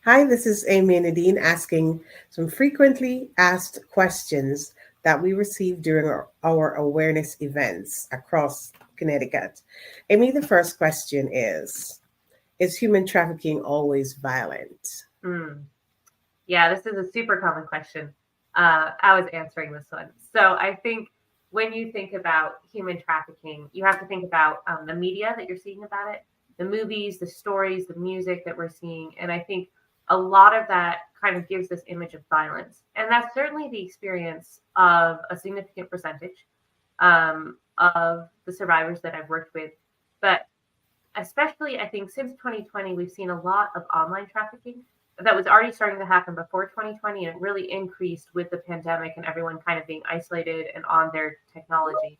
Hi, this is Amy and Nadine asking some frequently asked questions that we received during our awareness events across Connecticut. Amy, the first question is human trafficking always violent? Mm. Yeah, this is a super common question. I was answering this one. So I think when you think about human trafficking, you have to think about the media that you're seeing about it, the movies, the stories, the music that we're seeing. And I think a lot of that kind of gives this image of violence. And that's certainly the experience of a significant percentage of the survivors that I've worked with. But especially, I think since 2020, we've seen a lot of online trafficking that was already starting to happen before 2020, and it really increased with the pandemic and everyone kind of being isolated and on their technology.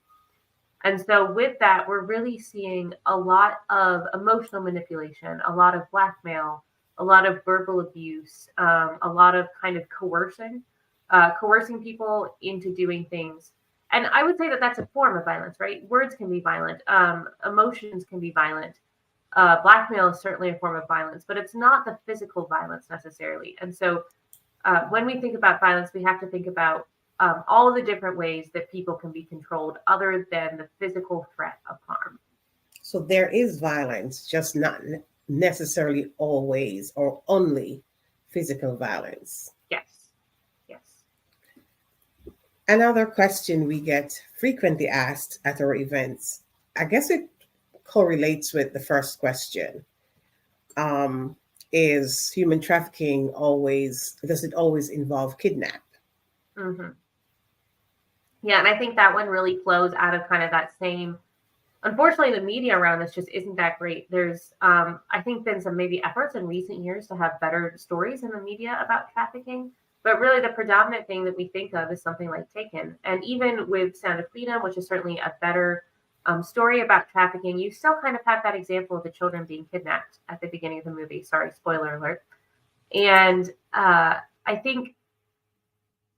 And so, with that, we're really seeing a lot of emotional manipulation, a lot of blackmail, a lot of verbal abuse, a lot of kind of coercing people into doing things. And I would say that that's a form of violence, right? Words can be violent, emotions can be violent. Blackmail is certainly a form of violence, but it's not the physical violence necessarily. And so, when we think about violence, we have to think about all of the different ways that people can be controlled other than the physical threat of harm. So there is violence, just not necessarily always or only physical violence. Yes, yes. Another question we get frequently asked at our events, I guess it correlates with the first question. Um, is human trafficking does it always involve kidnap? Hmm. Yeah, and I think that one really flows out of kind of that same. Unfortunately, the media around this just isn't that great. There's, I think, been some maybe efforts in recent years to have better stories in the media about trafficking. But really, the predominant thing that we think of is something like Taken. And even with Sound of Freedom, which is certainly a better story about trafficking, you still kind of have that example of the children being kidnapped at the beginning of the movie. Sorry, spoiler alert. And I think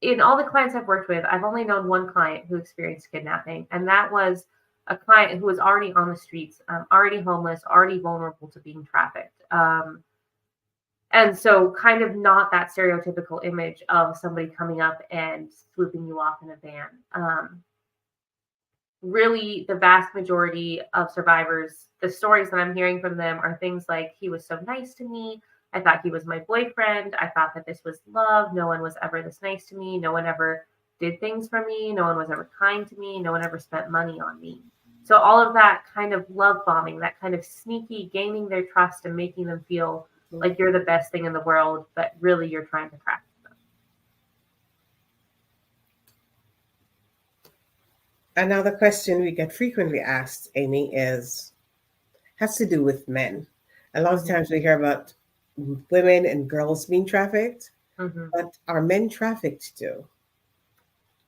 in all the clients I've worked with, I've only known one client who experienced kidnapping, and that was a client who was already on the streets, already homeless, already vulnerable to being trafficked. And so, kind of not that stereotypical image of somebody coming up and swooping you off in a van. Really, the vast majority of survivors, the stories that I'm hearing from them are things like, he was so nice to me. I thought he was my boyfriend. I thought that this was love. No one was ever this nice to me. No one ever did things for me. No one was ever kind to me. No one ever spent money on me. So all of that kind of love bombing, that kind of sneaky gaining their trust and making them feel like you're the best thing in the world, but really you're trying to traffic them. Another question we get frequently asked, Amy, is has to do with men. A lot of Mm-hmm. times we hear about women and girls being trafficked, Mm-hmm. but are men trafficked too?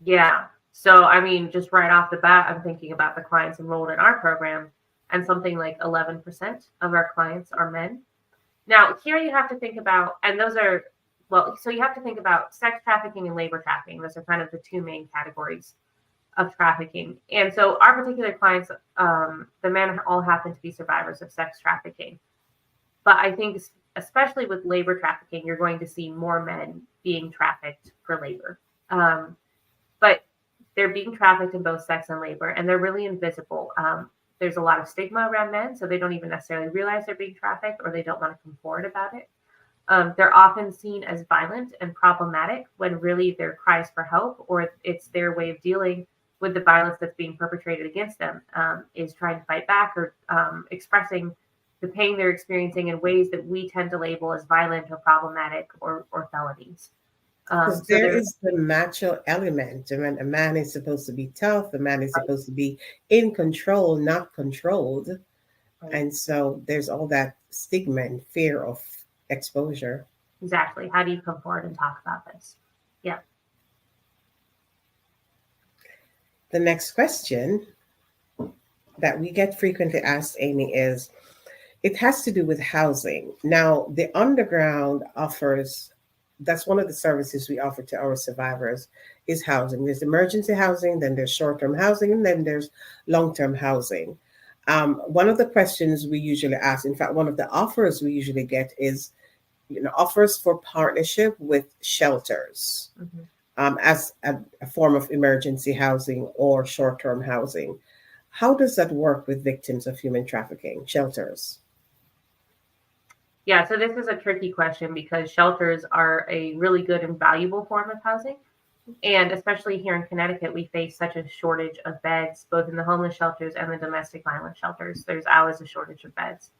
Yeah. So, I mean, just right off the bat, I'm thinking about the clients enrolled in our program, and something like 11% of our clients are men. Now, here you have to think about, and those are, well, so you have to think about sex trafficking and labor trafficking. Those are kind of the two main categories of trafficking. And so, our particular clients, the men all happen to be survivors of sex trafficking. But I think, especially with labor trafficking, you're going to see more men being trafficked for labor. Um, but they're being trafficked in both sex and labor, and they're really invisible. There's a lot of stigma around men, so they don't even necessarily realize they're being trafficked, or they don't want to come forward about it. They're often seen as violent and problematic when really they're cries for help, or it's their way of dealing with the violence that's being perpetrated against them, is trying to fight back or expressing the pain they're experiencing in ways that we tend to label as violent or problematic or felonies. Because So there they're is the macho element. I mean, a man is supposed to be tough, a man is supposed to be in control, not controlled. right. And so there's all that stigma and fear of exposure. Exactly. How do you come forward and talk about this? Yeah. The next question that we get frequently asked, Amy, is it has to do with housing. Now, the underground offers, that's one of the services we offer to our survivors is housing. There's emergency housing, then there's short-term housing, and then there's long-term housing. One of the questions we usually ask, in fact, one of the offers we usually get is, offers for partnership with shelters as a form of emergency housing or short-term housing. How does that work with victims of human trafficking shelters? Yeah, so this is a tricky question because shelters are a really good and valuable form of housing. And especially here in Connecticut, we face such a shortage of beds, both in the homeless shelters and the domestic violence shelters. There's always a shortage of beds.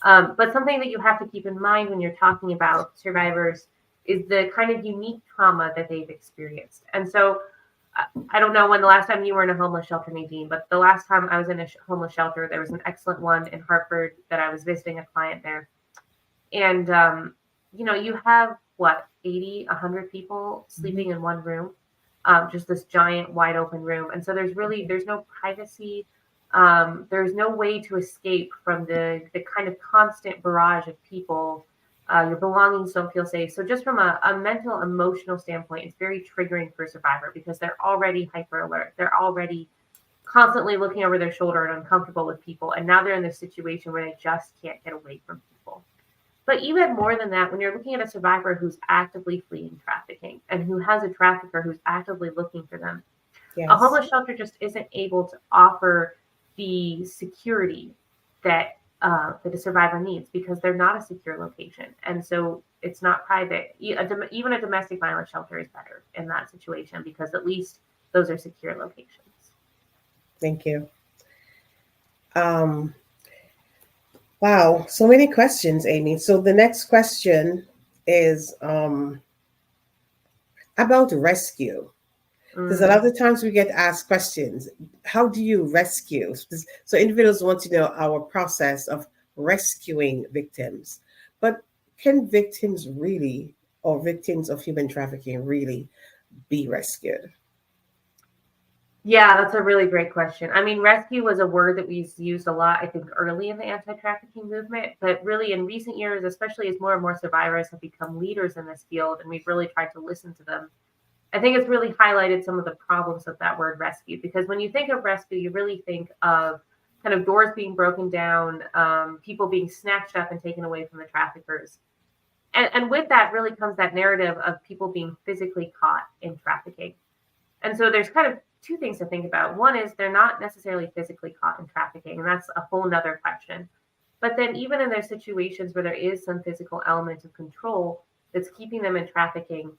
But something that you have to keep in mind when you're talking about survivors is the kind of unique trauma that they've experienced. And so I don't know when the last time you were in a homeless shelter, Nadine, but the last time I was in a homeless shelter, there was an excellent one in Hartford that I was visiting a client there. And, you have what, 80, 100 people sleeping in one room, just this giant wide open room. And so there's no privacy. There's no way to escape from the kind of constant barrage of people. Your belongings don't feel safe. So just from a mental, emotional standpoint, it's very triggering for a survivor because they're already hyper alert. They're already constantly looking over their shoulder and uncomfortable with people. And now they're in this situation where they just can't get away from people. But even more than that, when you're looking at a survivor who's actively fleeing trafficking and who has a trafficker who's actively looking for them, a Yes. homeless shelter just isn't able to offer the security that that a survivor needs because they're not a secure location, and so it's not private. Even a domestic violence shelter is better in that situation because at least those are secure locations. Thank you. Um, wow, so many questions, Amy. So the next question is about rescue. Because a lot of the times we get asked questions, how do you rescue? So individuals want to know our process of rescuing victims. But can victims really, or victims of human trafficking really be rescued? Yeah, that's a really great question. I mean, rescue was a word that we used a lot, I think, early in the anti-trafficking movement, but really in recent years, especially as more and more survivors have become leaders in this field and we've really tried to listen to them, I think it's really highlighted some of the problems of that word rescue, because when you think of rescue, you really think of kind of doors being broken down, people being snatched up and taken away from the traffickers. And with that really comes that narrative of people being physically caught in trafficking. And so there's kind of two things to think about. One is they're not necessarily physically caught in trafficking, and that's a whole nother question. But then even in those situations where there is some physical element of control that's keeping them in trafficking,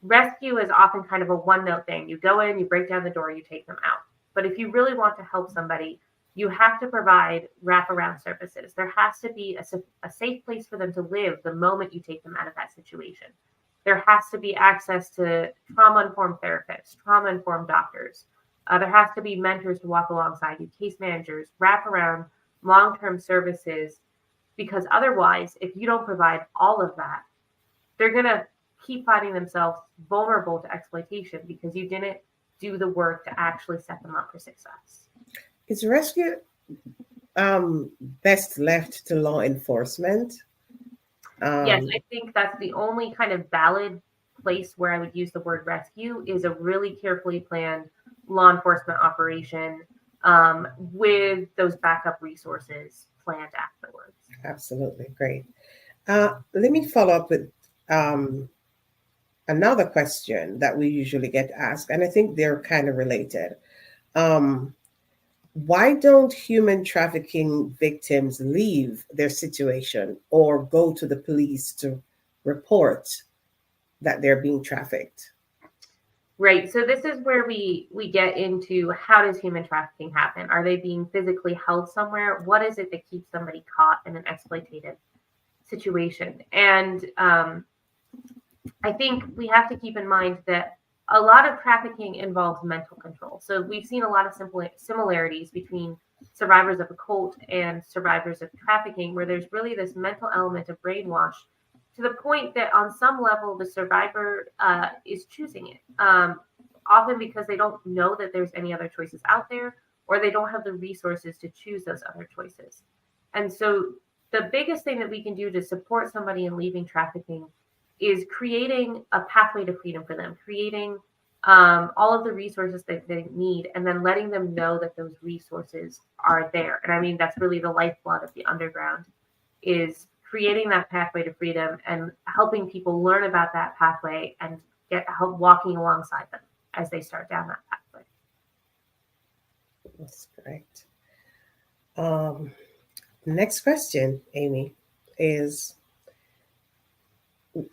rescue is often kind of a one note thing. You go in, you break down the door, you take them out. But if you really want to help somebody, you have to provide wraparound services. There has to be a safe place for them to live the moment you take them out of that situation. There has to be access to trauma-informed therapists, trauma-informed doctors. There has to be mentors to walk alongside you, case managers, wraparound long-term services, because otherwise, if you don't provide all of that, they're going to keep finding themselves vulnerable to exploitation because you didn't do the work to actually set them up for success. Is rescue best left to law enforcement? Yes, I think that's the only kind of valid place where I would use the word rescue is a really carefully planned law enforcement operation with those backup resources planned afterwards. Absolutely. Great. Let me follow up with another question that we usually get asked, and I think they're kind of related. Um, why don't human trafficking victims leave their situation or go to the police to report that they're being trafficked? Right. So this is where we get into how does human trafficking happen? Are they being physically held somewhere? What is it that keeps somebody caught in an exploitative situation? And I think we have to keep in mind that a lot of trafficking involves mental control. So we've seen a lot of similarities between survivors of a cult and survivors of trafficking, where there's really this mental element of brainwash to the point that on some level the survivor is choosing it, often because they don't know that there's any other choices out there, or they don't have the resources to choose those other choices. And so the biggest thing that we can do to support somebody in leaving trafficking is creating a pathway to freedom for them, creating all of the resources that they need, and then letting them know that those resources are there. And I mean, that's really the lifeblood of the underground, is creating that pathway to freedom and helping people learn about that pathway and get help walking alongside them as they start down that pathway. That's great. Next question, Amy, is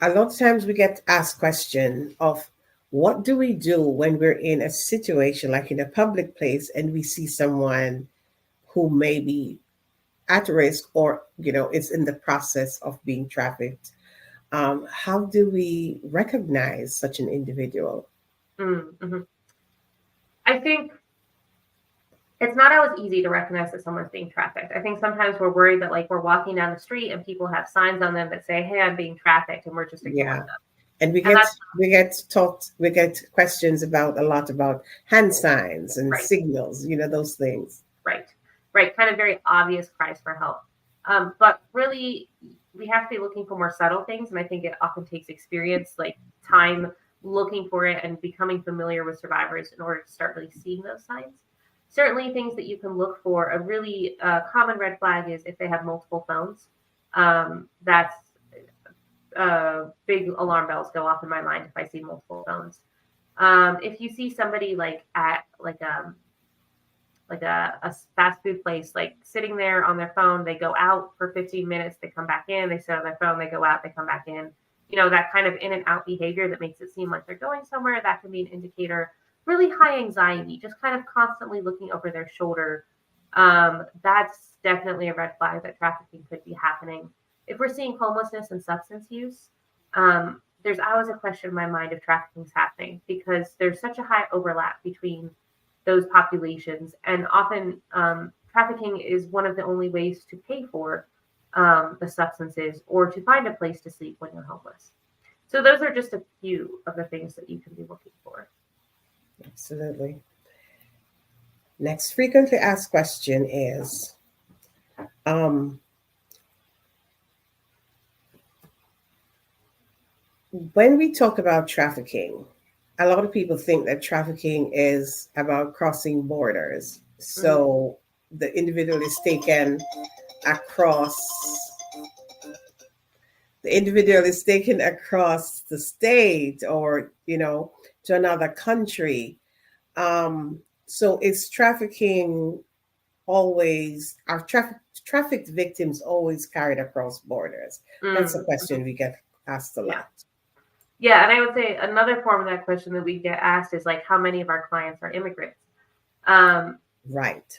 a lot of times we get asked question of what do we do when we're in a situation like in a public place and we see someone who may be at risk or is in the process of being trafficked. How do we recognize such an individual? Mm-hmm. I think it's not always easy to recognize that someone's being trafficked. I think sometimes we're worried that like we're walking down the street and people have signs on them that say, "Hey, I'm being trafficked," and we're just ignoring them. And we get questions about a lot about hand signs and signals, those things. Right. Kind of very obvious cries for help. But really, we have to be looking for more subtle things. And I think it often takes experience, like time looking for it and becoming familiar with survivors in order to start really seeing those signs. Certainly things that you can look for. A really common red flag is if they have multiple phones. That's big alarm bells go off in my mind if I see multiple phones. If you see somebody like at like a fast food place, like sitting there on their phone, they go out for 15 minutes, they come back in, they sit on their phone, they go out, they come back in, that kind of in and out behavior that makes it seem like they're going somewhere, that can be an indicator. Really high anxiety, just kind of constantly looking over their shoulder. That's definitely a red flag that trafficking could be happening. If we're seeing homelessness and substance use, there's always a question in my mind if trafficking is happening because there's such a high overlap between those populations. And often trafficking is one of the only ways to pay for the substances or to find a place to sleep when you're homeless. So those are just a few of the things that you can be looking for. Absolutely. Next frequently asked question is, when we talk about trafficking, a lot of people think that trafficking is about crossing borders. So the individual is taken across the state or, to another country. So is trafficking always, are trafficked victims always carried across borders? That's a question we get asked a lot. Yeah, and I would say another form of that question that we get asked is like, how many of our clients are immigrants? Right.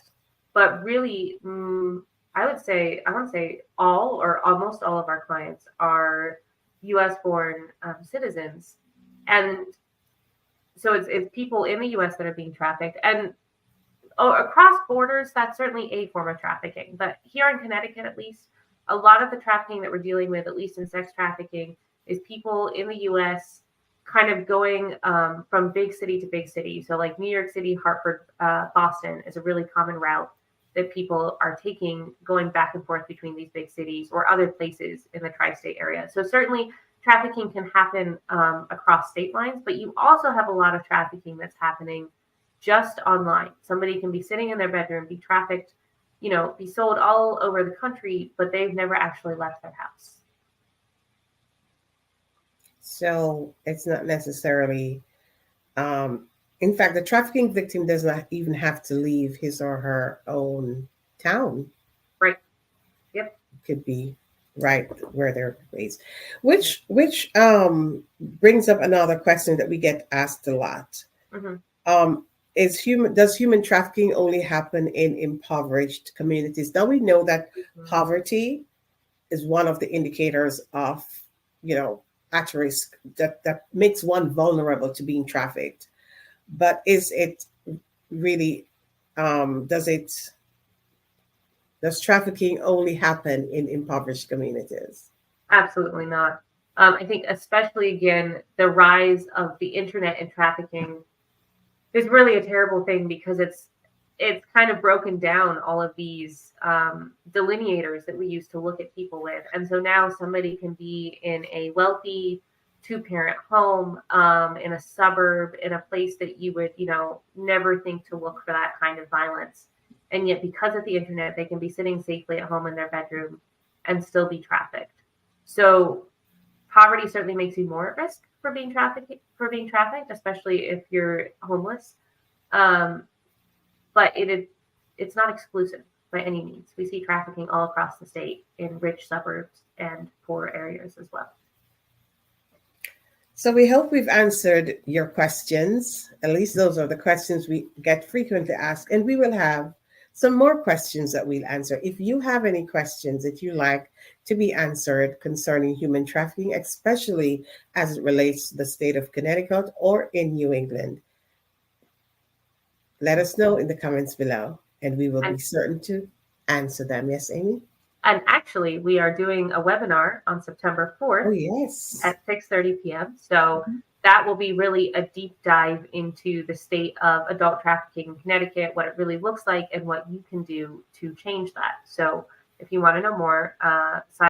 But really, I want to say all or almost all of our clients are U.S. born citizens, and so it's people in the U.S. that are being trafficked, and across borders, that's certainly a form of trafficking. But here in Connecticut, at least, a lot of the trafficking that we're dealing with, at least in sex trafficking, is people in the U.S. kind of going from big city to big city. So like New York City, Hartford, Boston is a really common route that people are taking, going back and forth between these big cities or other places in the tri-state area. So certainly trafficking can happen across state lines, but you also have a lot of trafficking that's happening just online. Somebody can be sitting in their bedroom, be trafficked, be sold all over the country, but they've never actually left their house. So it's not necessarily, in fact, the trafficking victim does not even have to leave his or her own town. Right. Yep. It could be right where they're based, which brings up another question that we get asked a lot. Does human trafficking only happen in impoverished communities? Now we know that poverty is one of the indicators of, at risk that makes one vulnerable to being trafficked. But is it really, does trafficking only happen in impoverished communities? Absolutely not. I think especially, again, the rise of the internet and trafficking is really a terrible thing because it's kind of broken down all of these delineators that we used to look at people with. And so now somebody can be in a wealthy 2-parent home, in a suburb, in a place that you would, never think to look for that kind of violence. And yet because of the internet, they can be sitting safely at home in their bedroom and still be trafficked. So poverty certainly makes you more at risk for being trafficked, especially if you're homeless. But it's not exclusive by any means. We see trafficking all across the state in rich suburbs and poor areas as well. So we hope we've answered your questions. At least those are the questions we get frequently asked. And we will have some more questions that we'll answer. If you have any questions that you like to be answered concerning human trafficking, especially as it relates to the state of Connecticut or in New England, let us know in the comments below, and we will be certain to answer them. Yes, Amy? And actually, we are doing a webinar on September 4th at 6:30 p.m. So that will be really a deep dive into the state of adult trafficking in Connecticut, what it really looks like, and what you can do to change that. So if you want to know more,